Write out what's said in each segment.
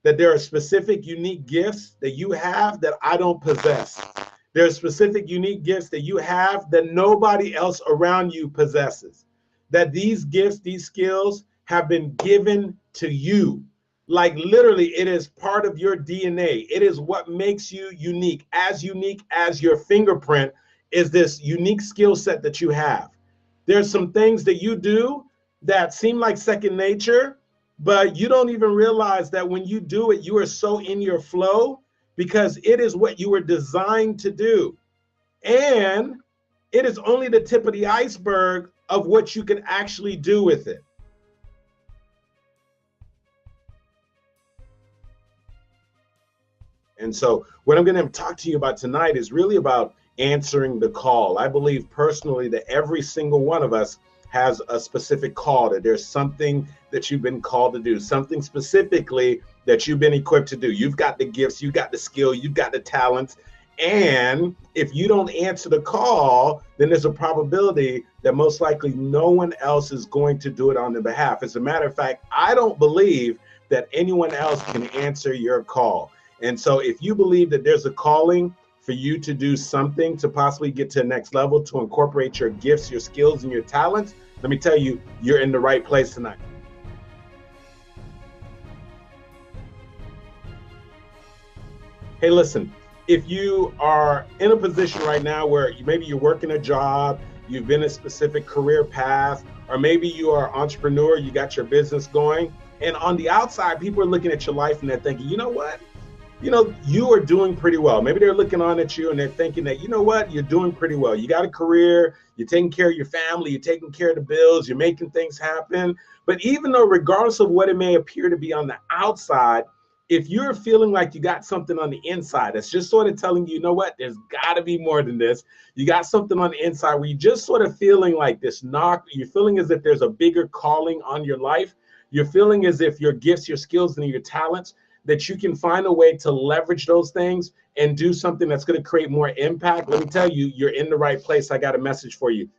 that there are specific, unique gifts that you have that I don't possess. There are specific, unique gifts that you have that nobody else around you possesses. That these gifts, these skills have been given to you. Like literally, it is part of your DNA. It is what makes you unique as your fingerprint is this unique skill set that you have. There's some things that you do that seem like second nature, but you don't even realize that when you do it, you are so in your flow because it is what you were designed to do. And it is only the tip of the iceberg of what you can actually do with it. And so what I'm going to talk to you about tonight is really about answering the call. I believe personally that every single one of us has a specific call, that there's something that you've been called to do, something specifically that you've been equipped to do. You've got the gifts, you've got the skill, you've got the talents. And if you don't answer the call, then there's a probability that most likely no one else is going to do it on their behalf. As a matter of fact, I don't believe that anyone else can answer your call. And so if you believe that there's a calling for you to do something to possibly get to the next level, to incorporate your gifts, your skills, and your talents, let me tell you, you're in the right place tonight. Hey, listen, if you are in a position right now where maybe you're working a job, you've been a specific career path, or maybe you are an entrepreneur, you got your business going, and on the outside, people are looking at your life and they're thinking, you know what? You are doing pretty well. Maybe they're looking on at you and they're thinking that, you know what, you're doing pretty well. You got a career, you're taking care of your family, you're taking care of the bills, you're making things happen. But even though regardless of what it may appear to be on the outside, if you're feeling like you got something on the inside, that's just sort of telling you, you know what, there's got to be more than this. You got something on the inside where you're just sort of feeling like this knock, you're feeling as if there's a bigger calling on your life. You're feeling as if your gifts, your skills, and your talents, that you can find a way to leverage those things and do something that's going to create more impact. Let me tell you, you're in the right place. I got a message for you.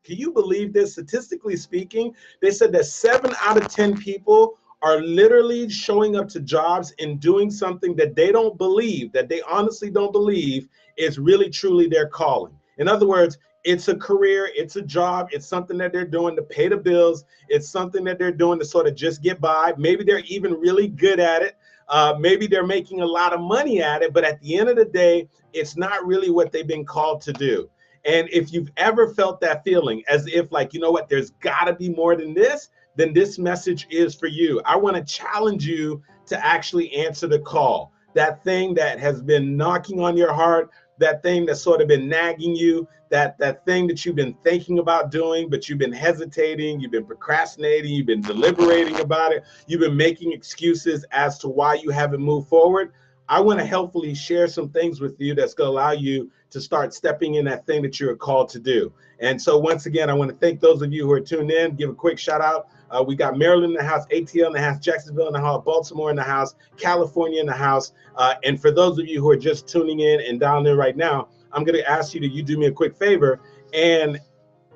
Can you believe this? Statistically speaking, they said that 7 out of 10 people are literally showing up to jobs and doing something that they don't believe, that they honestly don't believe is really truly their calling. In other words, it's a career, it's a job, it's something that they're doing to pay the bills, it's something that they're doing to sort of just get by. Maybe they're even really good at it. Maybe they're making a lot of money at it, but at the end of the day, it's not really what they've been called to do. And if you've ever felt that feeling as if like, you know what, there's gotta be more than this, then this message is for you. I wanna challenge you to actually answer the call. That thing that has been knocking on your heart, that thing that's sort of been nagging you, that thing that you've been thinking about doing, but you've been hesitating, you've been procrastinating, you've been deliberating about it, you've been making excuses as to why you haven't moved forward. I want to helpfully share some things with you that's going to allow you to start stepping in that thing that you're called to do. And so once again, I want to thank those of you who are tuned in, give a quick shout out. We got Maryland in the house, ATL in the house, Jacksonville in the house, Baltimore in the house, California in the house. And for those of you who are just tuning in and dialing in right now, I'm going to ask you to do me a quick favor and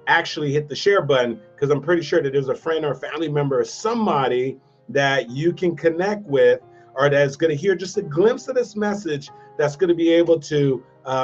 actually hit the share button, because I'm pretty sure that there's a friend or a family member or somebody that you can connect with or that's going to hear just a glimpse of this message that's going to be able to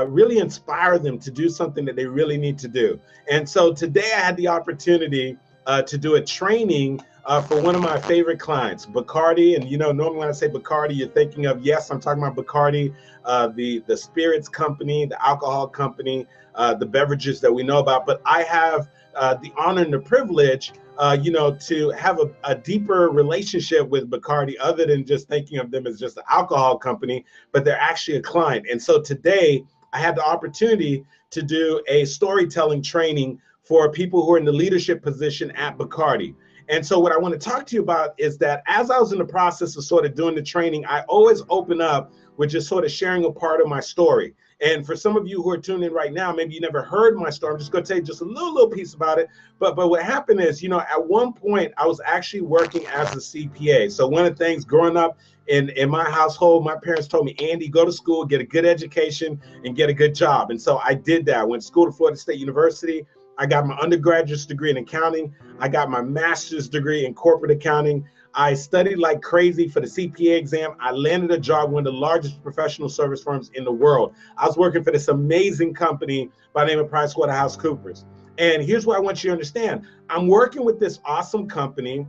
really inspire them to do something that they really need to do. And so today I had the opportunity to do a training for one of my favorite clients, Bacardi. And normally when I say Bacardi, you're thinking of, yes, I'm talking about Bacardi, the spirits company, the alcohol company, the beverages that we know about. But I have the honor and the privilege, to have a deeper relationship with Bacardi, other than just thinking of them as just an alcohol company, but they're actually a client. And so today I had the opportunity to do a storytelling training for people who are in the leadership position at Bacardi. And so what I want to talk to you about is that as I was in the process of sort of doing the training, I always open up with just sort of sharing a part of my story. And for some of you who are tuned in right now, maybe you never heard my story. I'm just going to tell you just a little piece about it. But what happened is, at one point I was actually working as a CPA. So one of the things growing up in my household, my parents told me, Andy, go to school, get a good education and get a good job. And so I did that. I went to school to Florida State University. I got my undergraduate degree in accounting. I got my master's degree in corporate accounting. I studied like crazy for the CPA exam. I landed a job, one of the largest professional service firms in the world. I was working for this amazing company by the name of PricewaterhouseCoopers. And here's what I want you to understand. I'm working with this awesome company,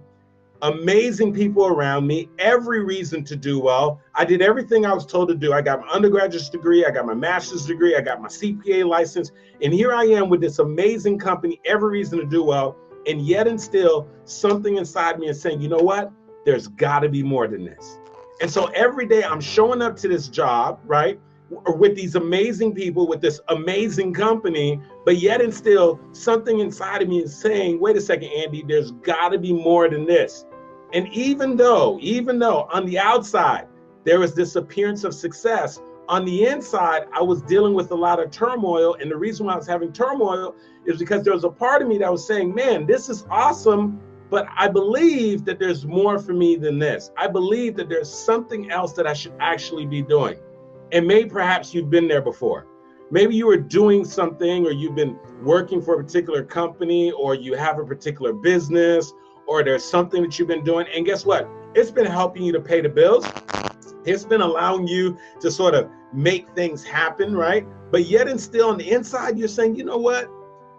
amazing people around me, every reason to do well. I did everything I was told to do. I got my undergraduate degree, I got my master's degree, I got my CPA license, and here I am with this amazing company, every reason to do well, and yet and still something inside me is saying, you know what? There's got to be more than this. And so every day I'm showing up to this job, right, with these amazing people, with this amazing company, but yet and still something inside of me is saying, wait a second, Andy, there's got to be more than this. And even though on the outside there was this appearance of success, on the inside I was dealing with a lot of turmoil. And the reason why I was having turmoil is because there was a part of me that was saying, man, this is awesome, but I believe that there's more for me than this. I believe that there's something else that I should actually be doing. And maybe perhaps you've been there before. Maybe you were doing something, or you've been working for a particular company, or you have a particular business, or there's something that you've been doing. And guess what? It's been helping you to pay the bills. It's been allowing you to sort of make things happen, right? But yet and still on the inside, you're saying, you know what?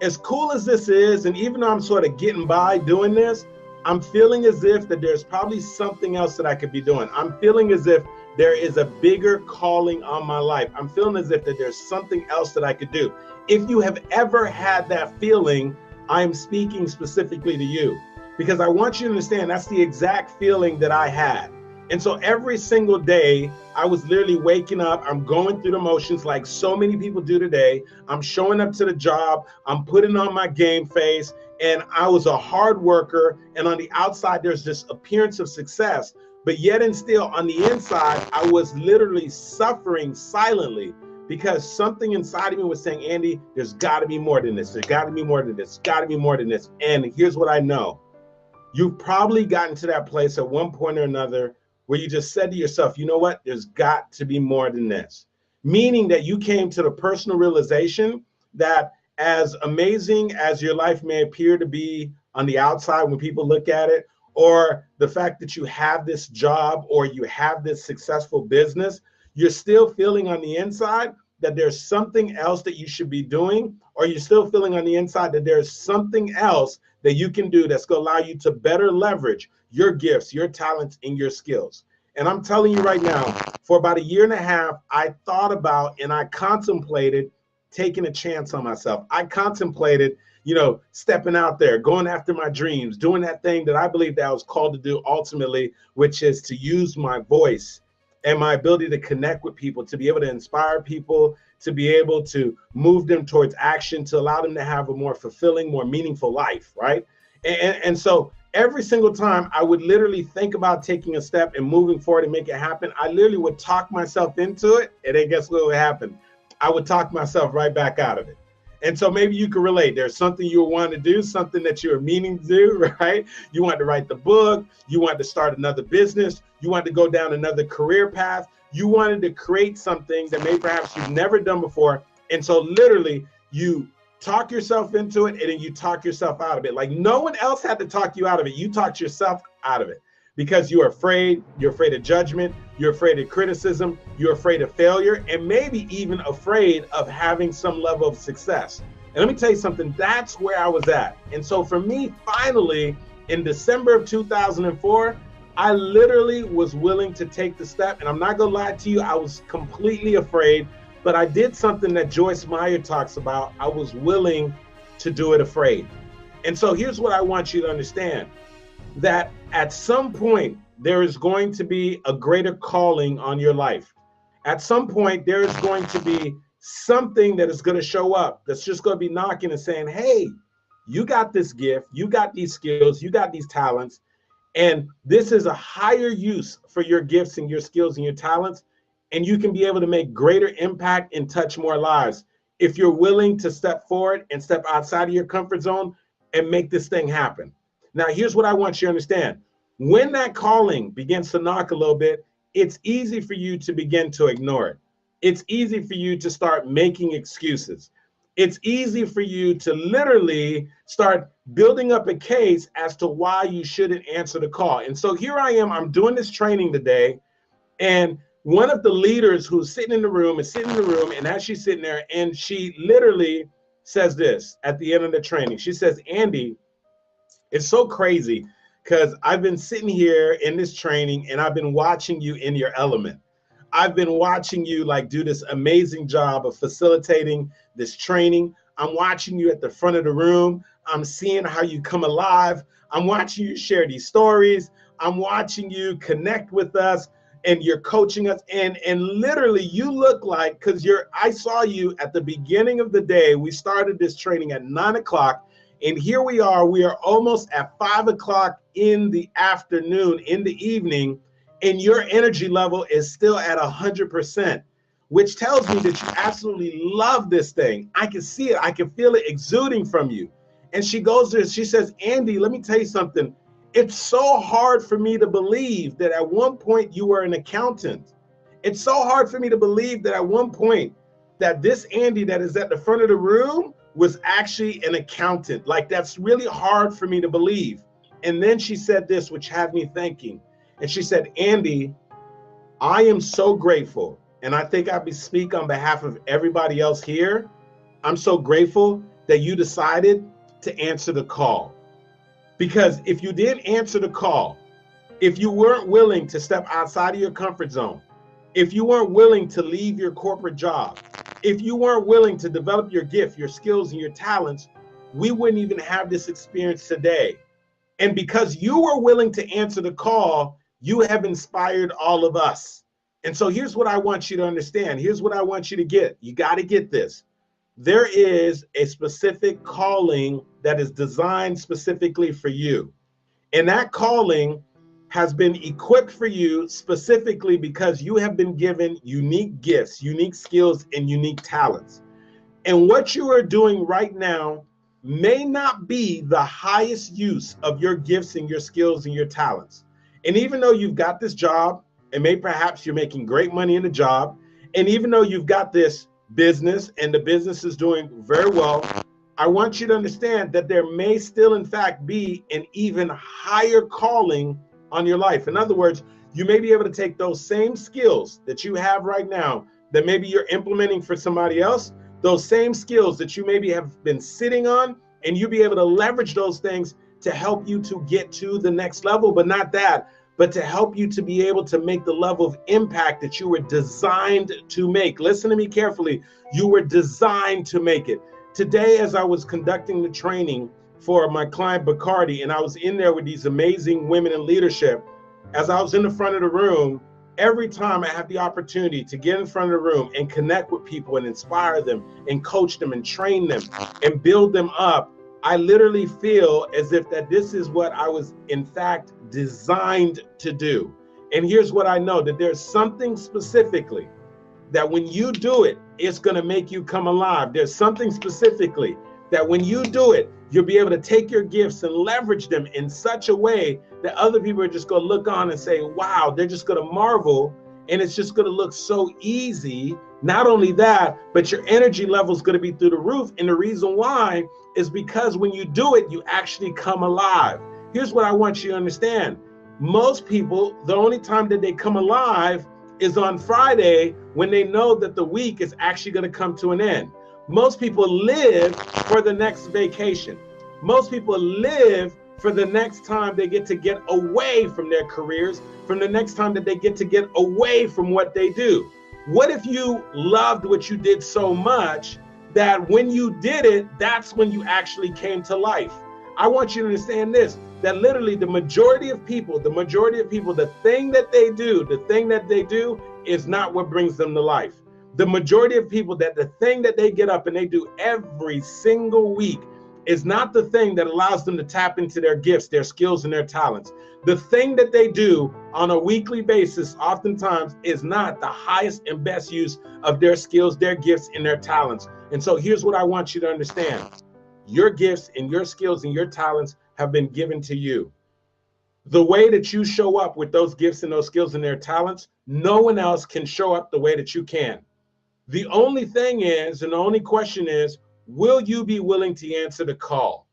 As cool as this is, and even though I'm sort of getting by doing this, I'm feeling as if that there's probably something else that I could be doing. I'm feeling as if there is a bigger calling on my life. I'm feeling as if that there's something else that I could do. If you have ever had that feeling, I'm speaking specifically to you, because I want you to understand that's the exact feeling that I had. And so every single day, I was literally waking up, I'm going through the motions like so many people do today. I'm showing up to the job, I'm putting on my game face, and I was a hard worker. And on the outside, there's this appearance of success. But yet and still on the inside, I was literally suffering silently, because something inside of me was saying, Andy, there's got to be more than this. There's got to be more than this. Got to be more than this. And here's what I know. You've probably gotten to that place at one point or another where you just said to yourself, you know what? There's got to be more than this. Meaning that you came to the personal realization that as amazing as your life may appear to be on the outside when people look at it, or the fact that you have this job or you have this successful business, you're still feeling on the inside that there's something else that you should be doing, or you're still feeling on the inside that there's something else that you can do that's going to allow you to better leverage your gifts, your talents, and your skills. And I'm telling you right now, for about 1.5 years, I thought about and I contemplated taking a chance on myself. I contemplated, stepping out there, going after my dreams, doing that thing that I believe that I was called to do ultimately, which is to use my voice and my ability to connect with people, to be able to inspire people, to be able to move them towards action, to allow them to have a more fulfilling, more meaningful life, right? And so every single time I would literally think about taking a step and moving forward and make it happen, I literally would talk myself into it, and then guess what would happen? I would talk myself right back out of it. And so maybe you can relate. There's something you want to do, something that you're meaning to do, right? You want to write the book. You want to start another business. You want to go down another career path. You wanted to create something that maybe perhaps you've never done before. And so literally you talk yourself into it, and then you talk yourself out of it. Like no one else had to talk you out of it. You talked yourself out of it because you're afraid. You're afraid of judgment. You're afraid of criticism. You're afraid of failure, and maybe even afraid of having some level of success. And let me tell you something, that's where I was at. And so for me, finally, in December of 2004, I literally was willing to take the step. And I'm not gonna lie to you, I was completely afraid, but I did something that Joyce Meyer talks about. I was willing to do it afraid. And so here's what I want you to understand, that at some point, there is going to be a greater calling on your life. At some point, there is going to be something that is going to show up that's just going to be knocking and saying, hey, you got this gift, you got these skills, you got these talents, and this is a higher use for your gifts and your skills and your talents, and you can be able to make greater impact and touch more lives if you're willing to step forward and step outside of your comfort zone and make this thing happen. Now, here's what I want you to understand. When that calling begins to knock a little bit, it's easy for you to begin to ignore it. It's easy for you to start making excuses. it's easy for you to literally start building up a case as to why you shouldn't answer the call. And so here I am, I'm doing this training today, and one of the leaders who's sitting in the room is sitting in the room, and as she's sitting there, and she literally says this at the end of the training. She says, Andy, it's so crazy because I've been sitting here in this training and I've been watching you in your element. I've been watching you like do this amazing job of facilitating this training. I'm watching you at the front of the room. I'm seeing how you come alive. I'm watching you share these stories. I'm watching you connect with us, and you're coaching us. And literally you look like, because I saw you at the beginning of the day. We started this training at 9 o'clock. And here we are almost at 5 o'clock in the afternoon, in the evening, and your energy level is still at 100%, which tells me that you absolutely love this thing. I can see it. I can feel it exuding from you. And she goes there, she says, Andy, let me tell you something. It's so hard for me to believe that at one point you were an accountant. It's so hard for me to believe that at one point that this Andy that is at the front of the room was actually an accountant. Like, that's really hard for me to believe. And then she said this, which had me thinking. And she said, Andy, I am so grateful. And I think I speak on behalf of everybody else here. I'm so grateful that you decided to answer the call. Because if you didn't answer the call, if you weren't willing to step outside of your comfort zone, if you weren't willing to leave your corporate job, if you weren't willing to develop your gift, your skills, and your talents, we wouldn't even have this experience today. And because you were willing to answer the call, you have inspired all of us. And so here's what I want you to understand. Here's what I want you to get. You got to get this. There is a specific calling that is designed specifically for you. And that calling has been equipped for you specifically because you have been given unique gifts, unique skills, and unique talents. And what you are doing right now may not be the highest use of your gifts and your skills and your talents. And even though you've got this job, and maybe perhaps you're making great money in the job, and even though you've got this business and the business is doing very well, I want you to understand that there may still in fact be an even higher calling on your life. In other words, you may be able to take those same skills that you have right now that maybe you're implementing for somebody else, those same skills that you maybe have been sitting on, and you be able to leverage those things to help you to get to the next level, but not that, but to help you to be able to make the level of impact that you were designed to make. Listen to me carefully. You were designed to make it. Today, as I was conducting the training for my client Bacardi, and I was in there with these amazing women in leadership, as I was in the front of the room, every time I have the opportunity to get in front of the room and connect with people and inspire them and coach them and train them and build them up, I literally feel as if that this is what I was in fact designed to do. And here's what I know, that there's something specifically that when you do it, it's going to make you come alive. There's something specifically that when you do it, you'll be able to take your gifts and leverage them in such a way that other people are just going to look on and say, wow, they're just going to marvel. And it's just going to look so easy. Not only that, but your energy level is going to be through the roof. And the reason why is because when you do it, you actually come alive. Here's what I want you to understand. Most people, the only time that they come alive is on Friday when they know that the week is actually going to come to an end. Most people live for the next vacation. Most people live for the next time they get away from their careers, from the next time that they get away from what they do. What if you loved what you did so much that when you did it, that's when you actually came to life? I want you to understand this, that literally the majority of people, the thing that they do is not what brings them to life. The majority of people, that the thing that they get up and they do every single week is not the thing that allows them to tap into their gifts, their skills, and their talents. The thing that they do on a weekly basis oftentimes is not the highest and best use of their skills, their gifts, and their talents. And so here's what I want you to understand. Your gifts and your skills and your talents have been given to you. The way that you show up with those gifts and those skills and their talents, no one else can show up the way that you can. The only thing is, and the only question is, Will you be willing to answer the call?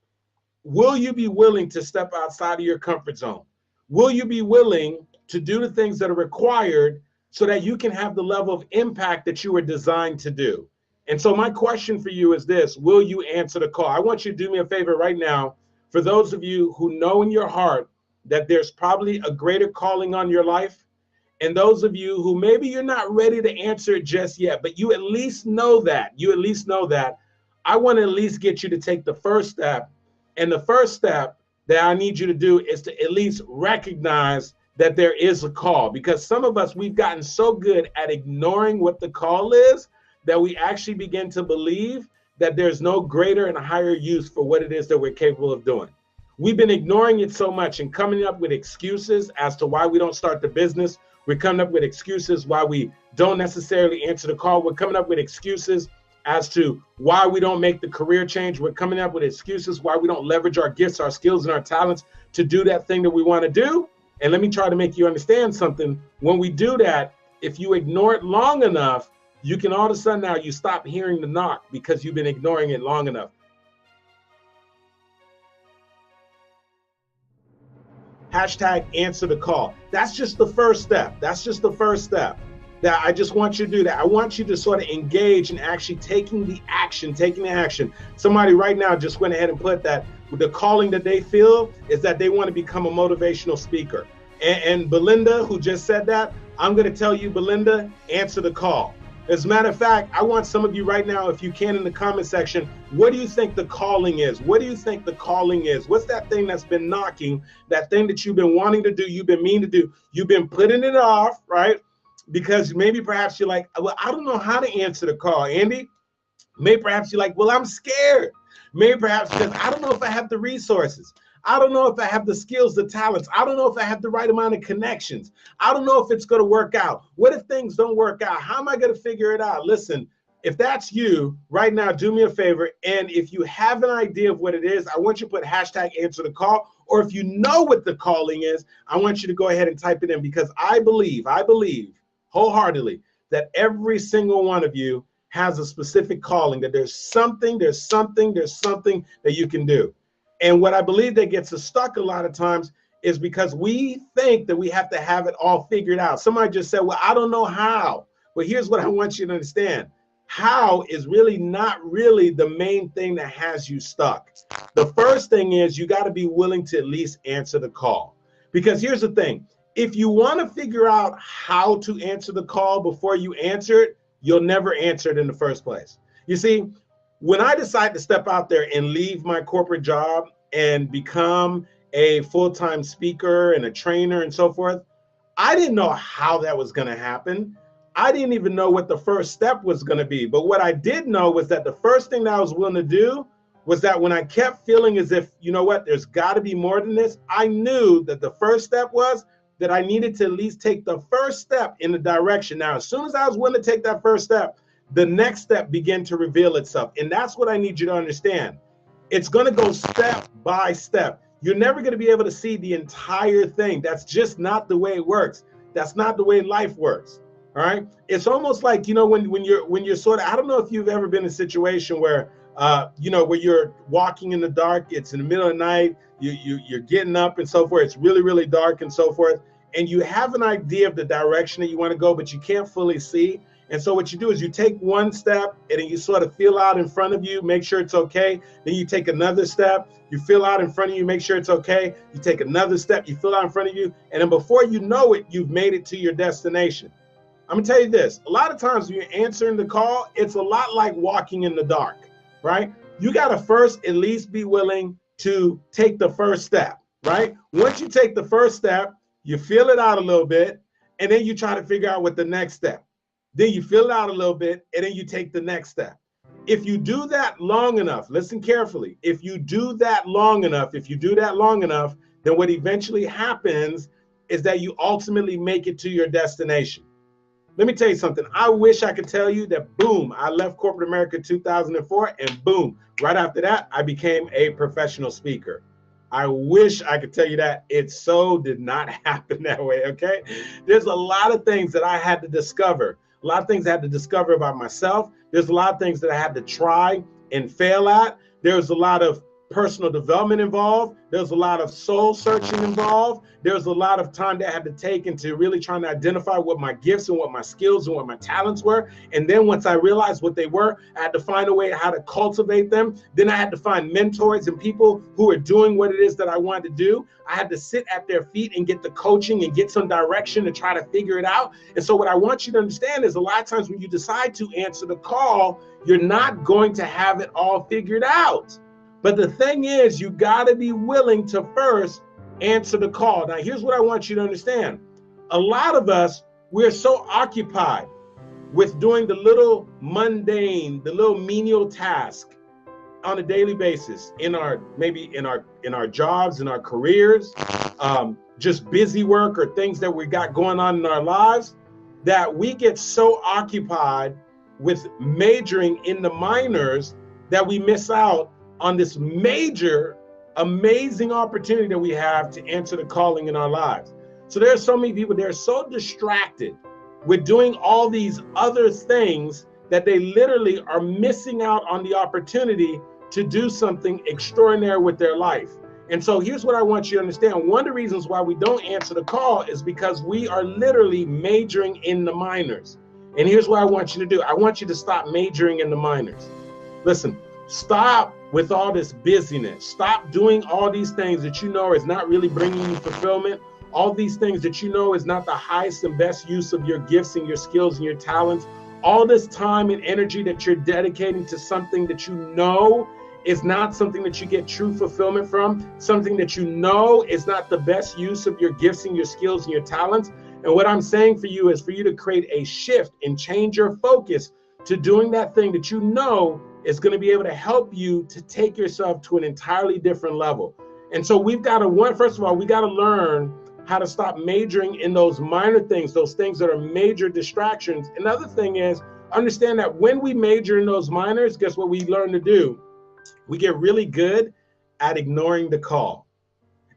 Will you be willing to step outside of your comfort zone? Will you be willing to do the things that are required so that you can have the level of impact that you were designed to do? And so my question for you is this: will you answer the call? I want you to do me a favor right now. For those of you who know in your heart that there's probably a greater calling on your life, and those of you who maybe you're not ready to answer it just yet, but you at least know that, I want to at least get you to take the first step. And the first step that I need you to do is to at least recognize that there is a call, because some of us, we've gotten so good at ignoring what the call is that we actually begin to believe that there's no greater and higher use for what it is that we're capable of doing. We've been ignoring it so much and coming up with excuses as to why we don't start the business. We're coming up with excuses why we don't necessarily answer the call. We're coming up with excuses as to why we don't make the career change. We're coming up with excuses why we don't leverage our gifts, our skills, and our talents to do that thing that we want to do. And let me try to make you understand something. When we do that, if you ignore it long enough, you can all of a sudden now you stop hearing the knock because you've been ignoring it long enough. Hashtag answer the call. That's just the first step. That's just the first step. That I just want you to do that. I want you to sort of engage in actually taking the action. Somebody right now just went ahead and put that the calling that they feel is that they want to become a motivational speaker. And Belinda, who just said that, I'm going to tell you, Belinda, answer the call. As a matter of fact, I want some of you right now, if you can, in the comment section, what do you think the calling is? What do you think the calling is? What's that thing that's been knocking, that thing that you've been wanting to do, you've been meaning to do, you've been putting it off, right? Because maybe perhaps you're like, well, I don't know how to answer the call, Andy. Maybe perhaps you're like, well, I'm scared. Maybe perhaps because I don't know if I have the resources. I don't know if I have the skills, the talents. I don't know if I have the right amount of connections. I don't know if it's going to work out. What if things don't work out? How am I going to figure it out? Listen, if that's you right now, do me a favor. And if you have an idea of what it is, I want you to put hashtag answer the call. Or if you know what the calling is, I want you to go ahead and type it in, because I believe wholeheartedly that every single one of you has a specific calling, that there's something that you can do. And what I believe that gets us stuck a lot of times is because we think that we have to have it all figured out. Somebody just said, well, I don't know how. Well, here's what I want you to understand. How is really not really the main thing that has you stuck. The first thing is you got to be willing to at least answer the call. Because here's the thing. If you want to figure out how to answer the call before you answer it, you'll never answer it in the first place. You see, when I decided to step out there and leave my corporate job and become a full-time speaker and a trainer and so forth, I didn't know how that was going to happen. I didn't even know what the first step was going to be. But what I did know was that the first thing that I was willing to do was that when I kept feeling as if, you know what, there's got to be more than this, I knew that the first step was that I needed to at least take the first step in the direction. Now, as soon as I was willing to take that first step, the next step began to reveal itself. And that's what I need you to understand. It's going to go step by step. You're never going to be able to see the entire thing. That's just not the way it works. That's not the way life works. All right. It's almost like, you know, when you're sort of, I don't know if you've ever been in a situation where, you know, where you're walking in the dark, it's in the middle of the night, you're getting up and so forth. It's really, really dark and so forth. And you have an idea of the direction that you want to go, but you can't fully see. And so what you do is you take one step and then you sort of feel out in front of you, make sure it's okay. Then you take another step, you feel out in front of you, make sure it's okay. You take another step, you feel out in front of you. And then before you know it, you've made it to your destination. I'm gonna tell you this, a lot of times when you're answering the call, it's a lot like walking in the dark, right? You gotta first at least be willing to take the first step, right? Once you take the first step, you feel it out a little bit, and then you try to figure out what the next step. Then you fill it out a little bit, and then you take the next step. If you do that long enough, listen carefully, if you do that long enough, then what eventually happens is that you ultimately make it to your destination. Let me tell you something. I wish I could tell you that, boom, I left corporate America in 2004, and boom, right after that, I became a professional speaker. I wish I could tell you that. It so did not happen that way, okay? There's a lot of things that I had to discover. A lot of things I had to discover about myself. There's a lot of things that I had to try and fail at. There's a lot of personal development involved. There's a lot of soul searching involved. There's a lot of time that I had to take into really trying to identify what my gifts and what my skills and what my talents were. And then once I realized what they were, I had to find a way how to cultivate them. Then I had to find mentors and people who are doing what it is that I wanted to do. I had to sit at their feet and get the coaching and get some direction to try to figure it out. And so what I want you to understand is a lot of times when you decide to answer the call, you're not going to have it all figured out. But the thing is, you got to be willing to first answer the call. Now, here's what I want you to understand. A lot of us, we're so occupied with doing the little mundane, the little menial task on a daily basis in our jobs, in our careers, just busy work or things that we got going on in our lives, that we get so occupied with majoring in the minors that we miss out on this major, amazing opportunity that we have to answer the calling in our lives. So there are so many people, they're so distracted with doing all these other things that they literally are missing out on the opportunity to do something extraordinary with their life. And so here's what I want you to understand. One of the reasons why we don't answer the call is because we are literally majoring in the minors. And here's what I want you to do. I want you to stop majoring in the minors. Listen, stop with all this busyness. Stop doing all these things that you know is not really bringing you fulfillment. All these things that you know is not the highest and best use of your gifts and your skills and your talents. All this time and energy that you're dedicating to something that you know is not something that you get true fulfillment from, something that you know is not the best use of your gifts and your skills and your talents. And what I'm saying for you is for you to create a shift and change your focus to doing that thing that you know is going to be able to help you to take yourself to an entirely different level. And so we've got to, first of all, we got to learn how to stop majoring in those minor things, those things that are major distractions. Another thing is understand that when we major in those minors, guess what we learn to do? We get really good at ignoring the call.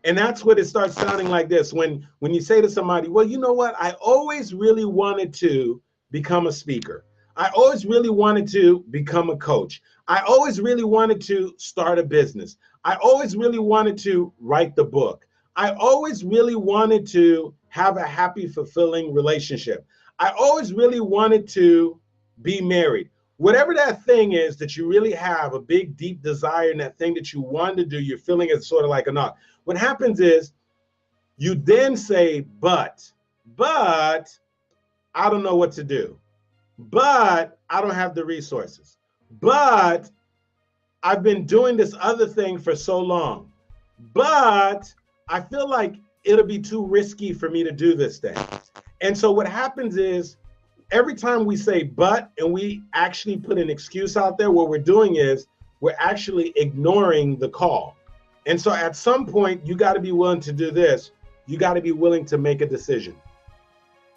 And that's what it starts sounding like this. When you say to somebody, well, you know what? I always really wanted to become a speaker. I always really wanted to become a coach. I always really wanted to start a business. I always really wanted to write the book. I always really wanted to have a happy, fulfilling relationship. I always really wanted to be married. Whatever that thing is that you really have a big, deep desire in that thing that you want to do, you're feeling it's sort of like a knock. What happens is you then say, but I don't know what to do. But I don't have the resources. But I've been doing this other thing for so long. But I feel like it'll be too risky for me to do this thing. And so what happens is every time we say but and we actually put an excuse out there, what we're doing is we're actually ignoring the call. And so at some point, you got to be willing to do this. You got to be willing to make a decision.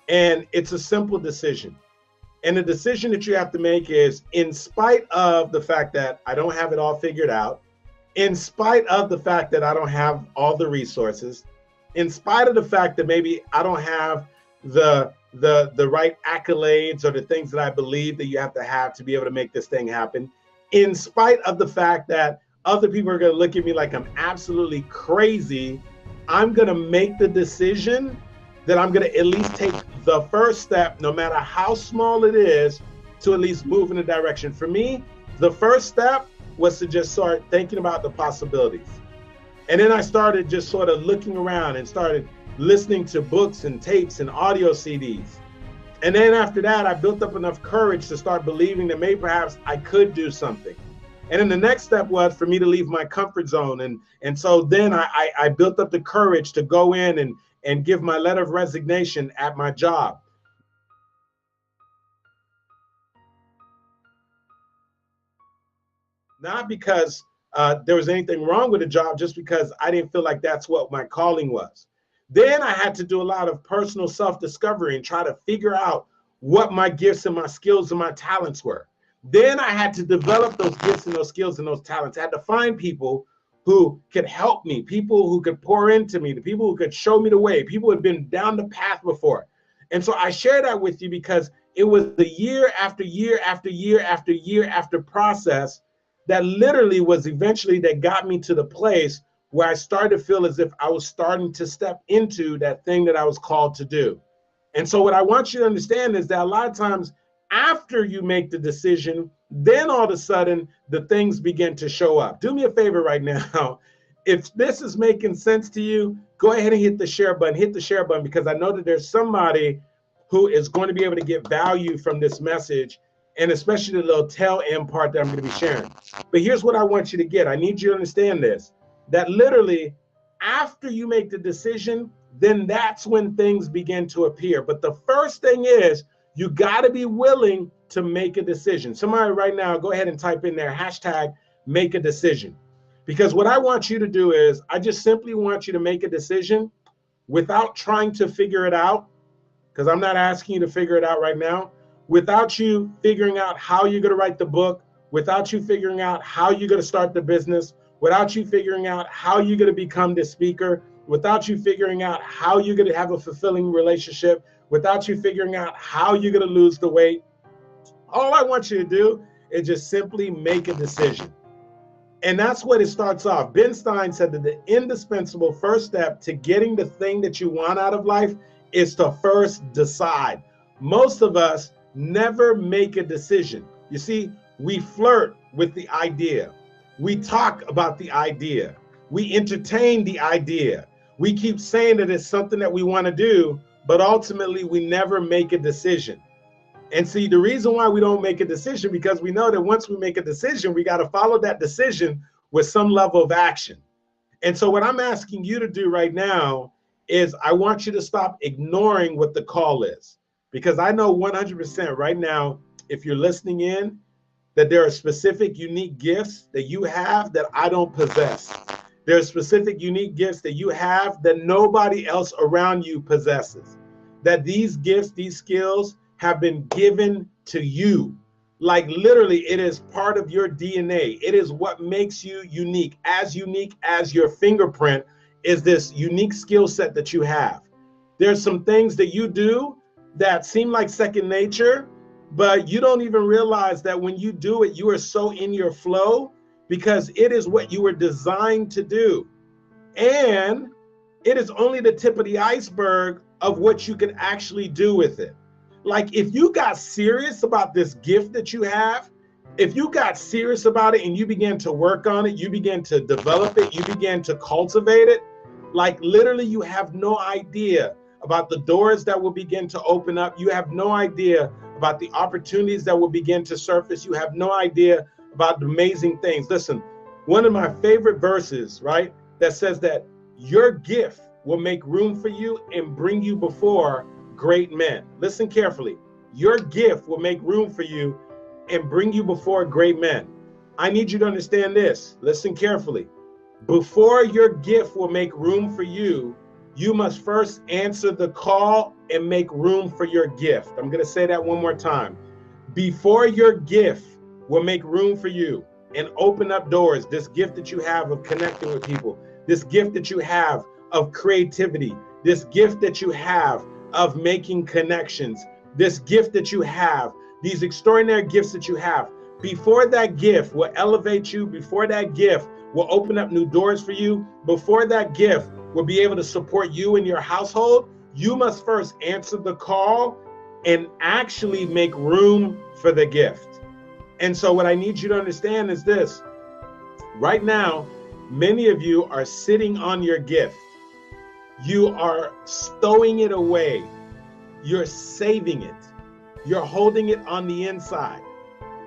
And it's a simple decision. And the decision that you have to make is, in spite of the fact that I don't have it all figured out, in spite of the fact that I don't have all the resources, in spite of the fact that maybe I don't have the right accolades or the things that I believe that you have to be able to make this thing happen, in spite of the fact that other people are going to look at me like I'm absolutely crazy, I'm going to make the decision that I'm going to at least take the first step, no matter how small it is, to at least move in a direction. For me, the first step was to just start thinking about the possibilities. And then I started just sort of looking around and started listening to books and tapes and audio CDs. And then after that, I built up enough courage to start believing that maybe perhaps I could do something. And then the next step was for me to leave my comfort zone. And so then I built up the courage to go in and give my letter of resignation at my job. Not because there was anything wrong with the job, just because I didn't feel like that's what my calling was. Then I had to do a lot of personal self-discovery and try to figure out what my gifts and my skills and my talents were. Then I had to develop those gifts and those skills and those talents. I had to find people who could help me, people who could pour into me, the people who could show me the way, people who had been down the path before. And so I share that with you because it was the year after year after year after year after process that literally was eventually that got me to the place where I started to feel as if I was starting to step into that thing that I was called to do. And so what I want you to understand is that a lot of times after you make the decision, then all of a sudden the things begin to show up. Do me a favor right now. If this is making sense to you, go ahead and hit the share button. Hit the share button because I know that there's somebody who is going to be able to get value from this message, and especially the little tail end part that I'm going to be sharing. But here's what I want you to get. I need you to understand this, that literally after you make the decision, then that's when things begin to appear. But the first thing is you got to be willing to make a decision. Somebody right now, go ahead and type in there, hashtag make a decision. Because what I want you to do is I just simply want you to make a decision without trying to figure it out, because I'm not asking you to figure it out right now, without you figuring out how you're going to write the book, without you figuring out how you're going to start the business, without you figuring out how you're going to become the speaker, without you figuring out how you're going to have a fulfilling relationship, without you figuring out how you're going to lose the weight. All I want you to do is just simply make a decision. And that's what it starts off. Ben Stein said that the indispensable first step to getting the thing that you want out of life is to first decide. Most of us never make a decision. You see, we flirt with the idea. We talk about the idea. We entertain the idea. We keep saying that it's something that we want to do, but ultimately we never make a decision. And see, the reason why we don't make a decision, because we know that once we make a decision, we got to follow that decision with some level of action. And so what I'm asking you to do right now is I want you to stop ignoring what the call is, because I know 100% right now, if you're listening in, that there are specific unique gifts that you have that I don't possess. There are specific unique gifts that you have that nobody else around you possesses. That these gifts, these skills have been given to you. Like literally, it is part of your DNA. It is what makes you unique as your fingerprint is this unique skill set that you have. There's some things that you do that seem like second nature, but you don't even realize that when you do it, you are so in your flow because it is what you were designed to do. And it is only the tip of the iceberg of what you can actually do with it. Like if you got serious about this gift that you have, if you got serious about it and you began to work on it, you began to develop it, you began to cultivate it, like literally you have no idea about the doors that will begin to open up. You have no idea about the opportunities that will begin to surface. You have no idea about the amazing things. Listen, one of my favorite verses, right, that says that your gift will make room for you and bring you before great men. Listen carefully. Your gift will make room for you and bring you before great men. I need you to understand this. Listen carefully. Before your gift will make room for you, you must first answer the call and make room for your gift. I'm going to say that one more time. Before your gift will make room for you and open up doors, this gift that you have of connecting with people, this gift that you have of creativity, this gift that you have of making connections, this gift that you have, these extraordinary gifts that you have, before that gift will elevate you, before that gift will open up new doors for you, before that gift will be able to support you and your household, you must first answer the call and actually make room for the gift. And so what I need you to understand is this. Right now, many of you are sitting on your gift. You are stowing it away. You're saving it. You're holding it on the inside.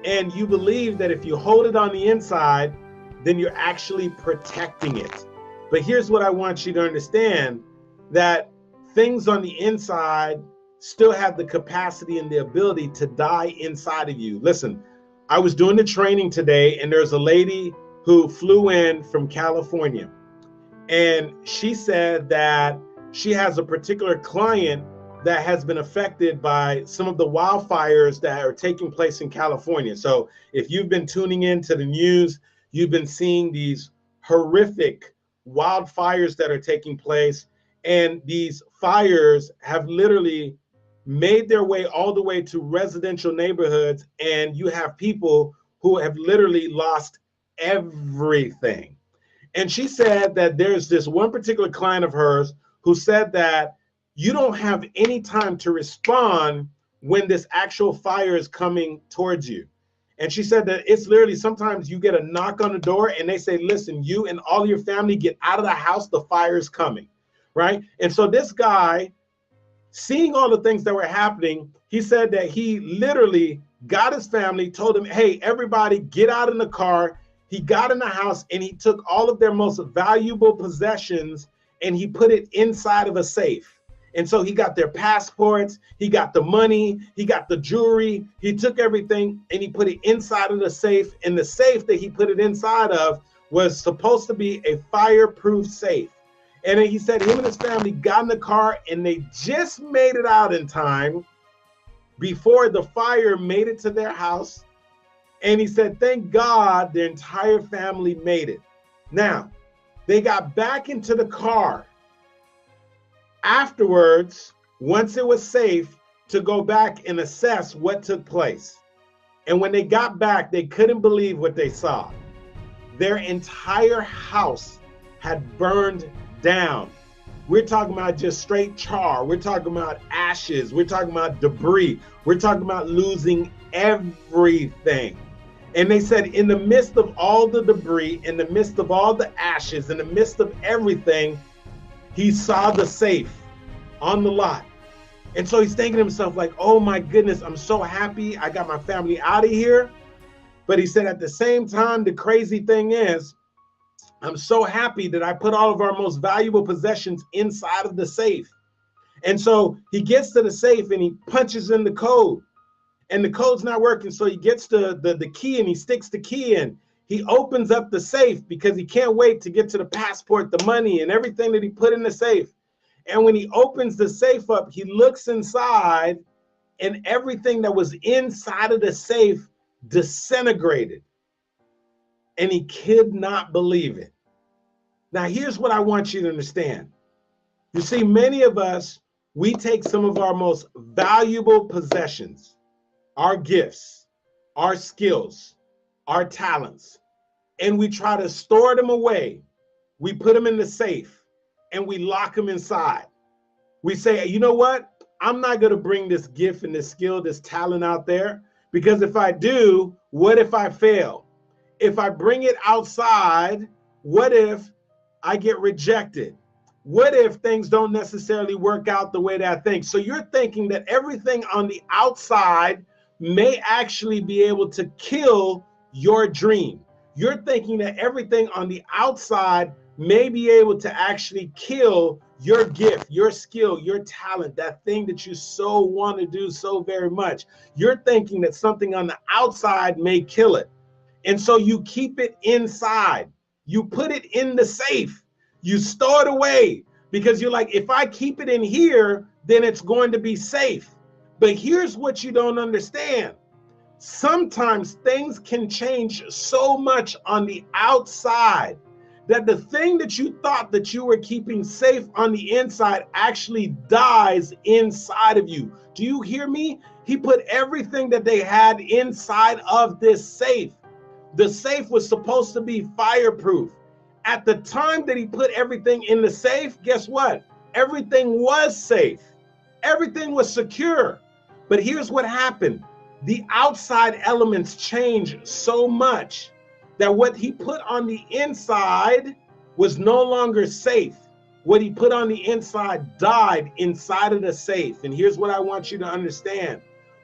And you believe that if you hold it on the inside, then you're actually protecting it. But here's what I want you to understand, that things on the inside still have the capacity and the ability to die inside of you. Listen, I was doing the training today, and there's a lady who flew in from California. And she said that she has a particular client that has been affected by some of the wildfires that are taking place in California. So if you've been tuning into the news, you've been seeing these horrific wildfires that are taking place. And these fires have literally made their way all the way to residential neighborhoods. And you have people who have literally lost everything. And she said that there's this one particular client of hers who said that you don't have any time to respond when this actual fire is coming towards you. And she said that it's literally sometimes you get a knock on the door and they say, listen, you and all your family get out of the house, the fire is coming, right? And so this guy, seeing all the things that were happening, he said that he literally got his family, told them, hey, everybody get out in the car. He got in the house and he took all of their most valuable possessions and he put it inside of a safe. And so he got their passports, he got the money, he got the jewelry, he took everything and he put it inside of the safe. And the safe that he put it inside of was supposed to be a fireproof safe. And then he said him and his family got in the car and they just made it out in time before the fire made it to their house. And he said, thank God the entire family made it. Now, they got back into the car afterwards, once it was safe, to go back and assess what took place. And when they got back, they couldn't believe what they saw. Their entire house had burned down. We're talking about just straight char. We're talking about ashes. We're talking about debris. We're talking about losing everything. And they said in the midst of all the debris, in the midst of all the ashes, in the midst of everything, he saw the safe on the lot. And so he's thinking to himself like, oh my goodness, I'm so happy I got my family out of here. But he said at the same time, the crazy thing is, I'm so happy that I put all of our most valuable possessions inside of the safe. And so he gets to the safe and he punches in the code. And the code's not working, so he gets the key and he sticks the key in. He opens up the safe because he can't wait to get to the passport, the money, and everything that he put in the safe. And when he opens the safe up, he looks inside and everything that was inside of the safe disintegrated. And he could not believe it. Now, here's what I want you to understand. You see, many of us, we take some of our most valuable possessions, our gifts, our skills, our talents, and we try to store them away. We put them in the safe and we lock them inside. We say, you know what? I'm not going to bring this gift and this skill, this talent out there, because if I do, what if I fail? If I bring it outside, what if I get rejected? What if things don't necessarily work out the way that I think? So you're thinking that everything on the outside may actually be able to kill your dream. You're thinking that everything on the outside may be able to actually kill your gift, your skill, your talent, that thing that you so want to do so very much. You're thinking that something on the outside may kill it. And so you keep it inside. You put it in the safe. You store it away because you're like, if I keep it in here, then it's going to be safe. But here's what you don't understand. Sometimes things can change so much on the outside that the thing that you thought that you were keeping safe on the inside actually dies inside of you. Do you hear me? He put everything that they had inside of this safe. The safe was supposed to be fireproof. At the time that he put everything in the safe, guess what? Everything was safe. Everything was secure. But here's what happened. The outside elements changed so much that what he put on the inside was no longer safe. What he put on the inside died inside of the safe. And here's what I want you to understand.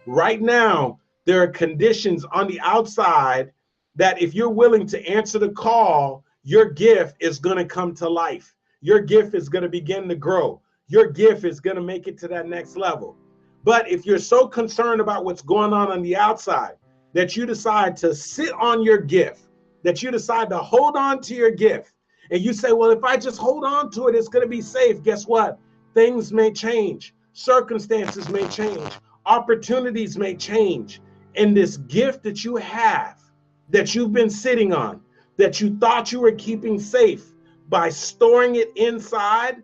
Right now, there are conditions on the outside that if you're willing to answer the call, your gift is going to come to life. Your gift is going to begin to grow. Your gift is going to make it to that next level. But if you're so concerned about what's going on the outside that you decide to sit on your gift, that you decide to hold on to your gift, and you say, well, if I just hold on to it, it's going to be safe. Guess what? Things may change. Circumstances may change. Opportunities may change. And this gift that you have, that you've been sitting on, that you thought you were keeping safe, by storing it inside,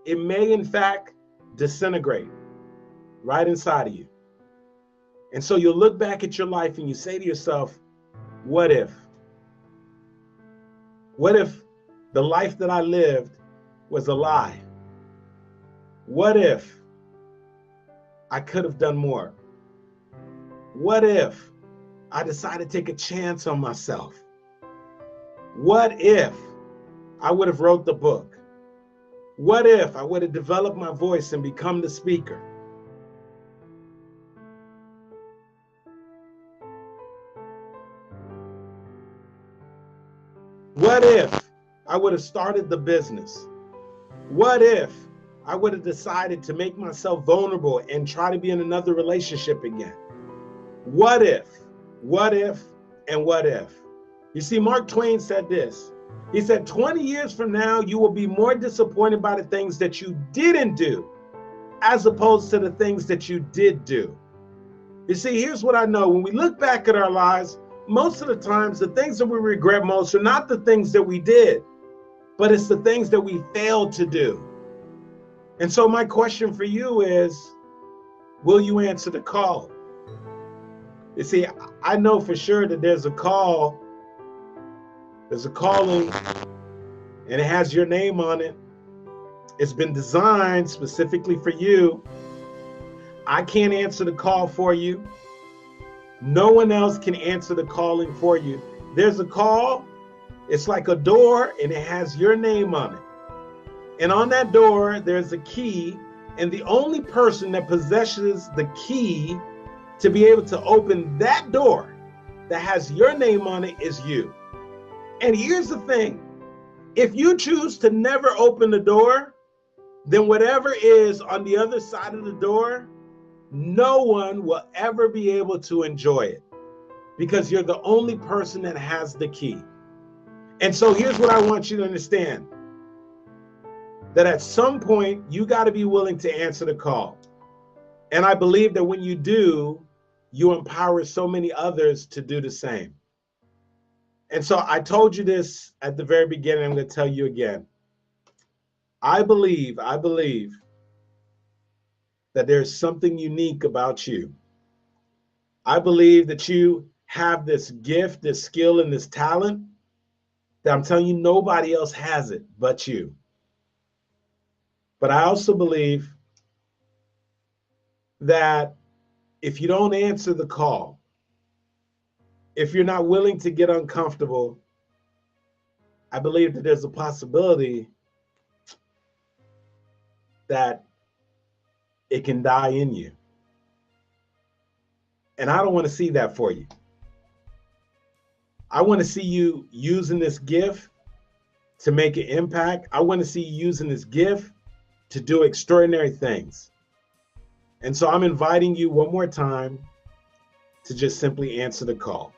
it may in fact disintegrate right inside of you. And so you'll look back at your life and you say to yourself, what if? What if the life that I lived was a lie? What if I could have done more? What if I decided to take a chance on myself? What if I would have wrote the book? What if I would have developed my voice and become the speaker? What if I would have started the business? What if I would have decided to make myself vulnerable and try to be in another relationship again? What if, and what if? You see, Mark Twain said this. He said, 20 years from now, you will be more disappointed by the things that you didn't do as opposed to the things that you did do. You see, here's what I know. When we look back at our lives, most of the times, the things that we regret most are not the things that we did, but it's the things that we failed to do. And so my question for you is, will you answer the call? You see, I know for sure that there's a call, there's a calling, and it has your name on it. It's been designed specifically for you. I can't answer the call for you. No one else can answer the calling for you. There's a call, it's like a door, and it has your name on it. And on that door, there's a key, and the only person that possesses the key to be able to open that door that has your name on it is you. And here's the thing. If you choose to never open the door, then whatever is on the other side of the door, no one will ever be able to enjoy it because you're the only person that has the key. And so here's what I want you to understand. That at some point, you got to be willing to answer the call. And I believe that when you do, you empower so many others to do the same. And so I told you this at the very beginning. I'm going to tell you again. I believe that there's something unique about you. I believe that you have this gift, this skill, and this talent that I'm telling you nobody else has it but you. But I also believe that if you don't answer the call, if you're not willing to get uncomfortable, I believe that there's a possibility that it can die in you. And I don't want to see that for you. I want to see you using this gift to make an impact. I want to see you using this gift to do extraordinary things. And so I'm inviting you one more time to just simply answer the call.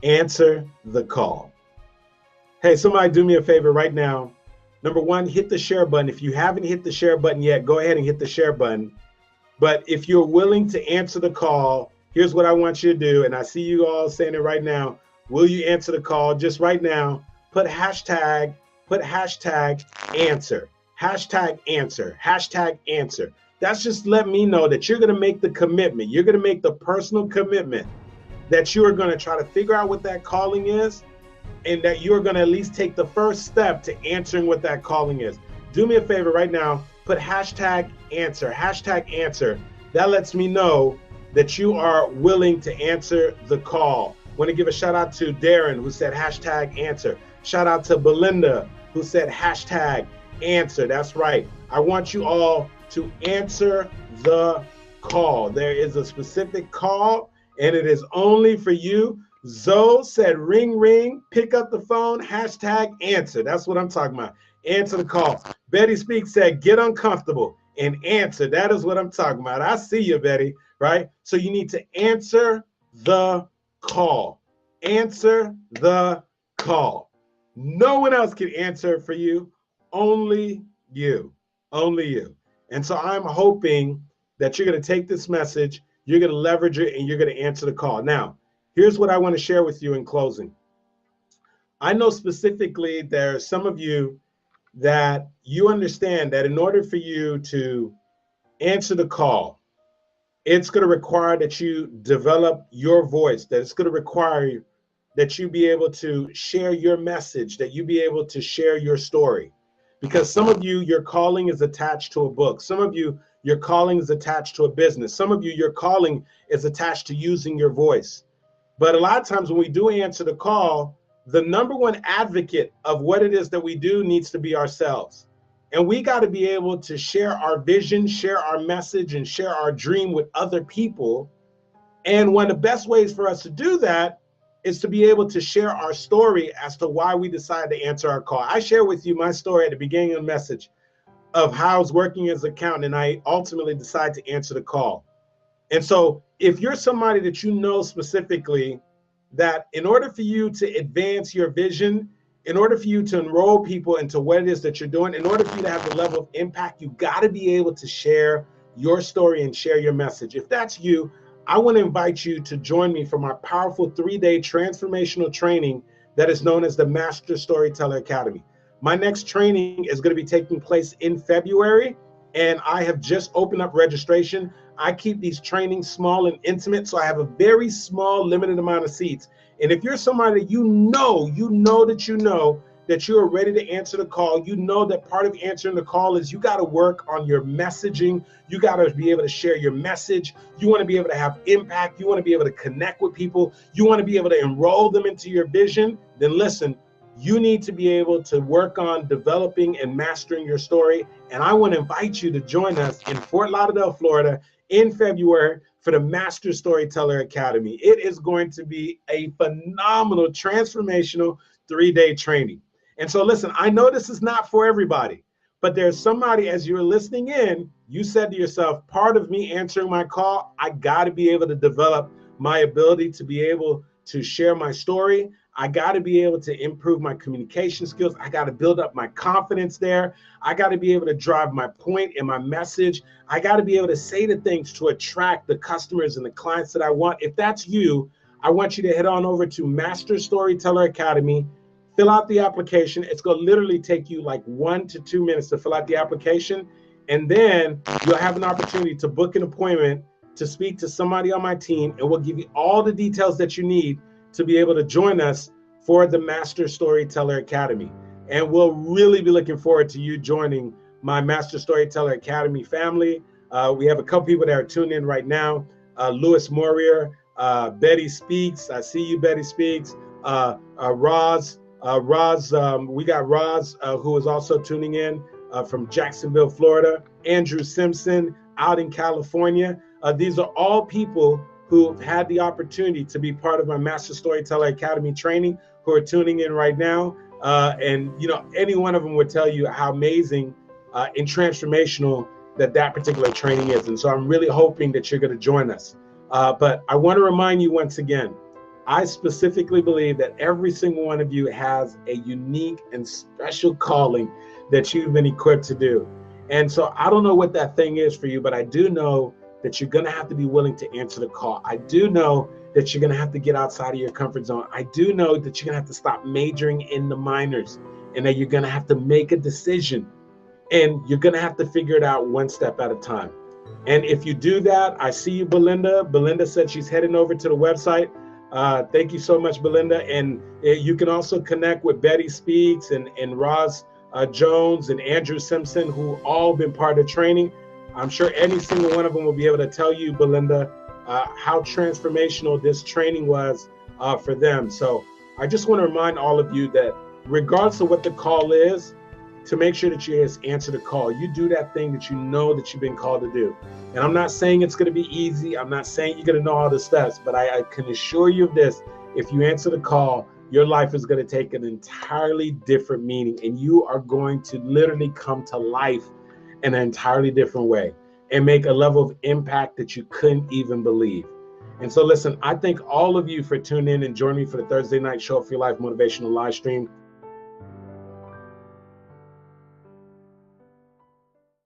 Answer the call. Hey, somebody do me a favor right now. Number one, hit the share button. If you haven't hit the share button yet, go ahead and hit the share button. But if you're willing to answer the call, here's what I want you to do. And I see you all saying it right now. Will you answer the call? Just right now, put hashtag answer. Hashtag answer. Hashtag answer. That's just let me know that you're going to make the commitment. You're going to make the personal commitment that you are going to try to figure out what that calling is, and that you're going to at least take the first step to answering what that calling is. Do me a favor right now, put hashtag answer, hashtag answer. That lets me know that you are willing to answer the call. I want to give a shout out to Darren, who said hashtag answer. Shout out to Belinda, who said hashtag answer. That's right. I want you all to answer the call. There is a specific call, and it is only for you. Zoe said, ring, ring, pick up the phone, hashtag answer. That's what I'm talking about. Answer the call. Betty Speaks said, get uncomfortable and answer. That is what I'm talking about. I see you, Betty, right? So you need to answer the call. Answer the call. No one else can answer for you. Only you. Only you. And so I'm hoping that you're going to take this message, you're going to leverage it, and you're going to answer the call. Now, here's what I want to share with you in closing. I know specifically there are some of you that you understand that in order for you to answer the call, it's going to require that you develop your voice, that it's going to require that you be able to share your message, that you be able to share your story. Because some of you, your calling is attached to a book. Some of you, your calling is attached to a business. Some of you, your calling is attached to using your voice. But a lot of times when we do answer the call, the number one advocate of what it is that we do needs to be ourselves. And we got to be able to share our vision, share our message, and share our dream with other people. And one of the best ways for us to do that is to be able to share our story as to why we decided to answer our call. I share with you my story at the beginning of the message of how I was working as an accountant, and I ultimately decided to answer the call. And so if you're somebody that you know specifically that in order for you to advance your vision, in order for you to enroll people into what it is that you're doing, in order for you to have the level of impact, you got to be able to share your story and share your message. If that's you, I want to invite you to join me for my powerful 3-day transformational training that is known as the Master Storyteller Academy. My next training is going to be taking place in February, and I have just opened up registration. I keep these trainings small and intimate, so I have a very small, limited amount of seats. And if you're somebody that you know that you are ready to answer the call, you know that part of answering the call is you got to work on your messaging. You got to be able to share your message. You want to be able to have impact. You want to be able to connect with people. You want to be able to enroll them into your vision. Then listen, you need to be able to work on developing and mastering your story. And I want to invite you to join us in Fort Lauderdale, Florida in February for the Master Storyteller Academy. It is going to be a phenomenal, transformational 3-day training. And so listen, I know this is not for everybody, but there's somebody, as you're listening in, you said to yourself, part of me answering my call, I got to be able to develop my ability to be able to share my story. I got to be able to improve my communication skills. I got to build up my confidence there. I got to be able to drive my point and my message. I got to be able to say the things to attract the customers and the clients that I want. If that's you, I want you to head on over to Master Storyteller Academy. Fill out the application. It's going to literally take you like 1 to 2 minutes to fill out the application. And then you'll have an opportunity to book an appointment to speak to somebody on my team. And we'll give you all the details that you need to be able to join us for the Master Storyteller Academy. And we'll really be looking forward to you joining my Master Storyteller Academy family. We have a couple people that are tuned in right now. Louis Morier, Betty Speaks. I see you, Betty Speaks. Roz, we got Roz, who is also tuning in from Jacksonville, Florida. Andrew Simpson out in California. These are all people who have had the opportunity to be part of my Master Storyteller Academy training, who are tuning in right now. And you know, any one of them would tell you how amazing and transformational that particular training is. And so I'm really hoping that you're going to join us. But I want to remind you once again, I specifically believe that every single one of you has a unique and special calling that you've been equipped to do. And so I don't know what that thing is for you, but I do know that you're going to have to be willing to answer the call. I do know that you're going to have to get outside of your comfort zone. I do know that you're going to have to stop majoring in the minors, and that you're going to have to make a decision, and you're going to have to figure it out one step at a time. And if you do that, I see you, Belinda. Belinda said she's heading over to the website. Thank you so much, Belinda. And you can also connect with Betty Speaks and Roz Jones and Andrew Simpson, who all been part of training. I'm sure any single one of them will be able to tell you, Belinda, how transformational this training was for them. So I just want to remind all of you that regardless of what the call is, to make sure that you just answer the call. You do that thing that you know that you've been called to do. And I'm not saying it's going to be easy. I'm not saying you're going to know all the steps, but I can assure you of this. If you answer the call, your life is going to take an entirely different meaning, and you are going to literally come to life in an entirely different way and make a level of impact that you couldn't even believe. And so listen, I thank all of you for tuning in and joining me for the Thursday night Show Up for Your Life motivational live stream.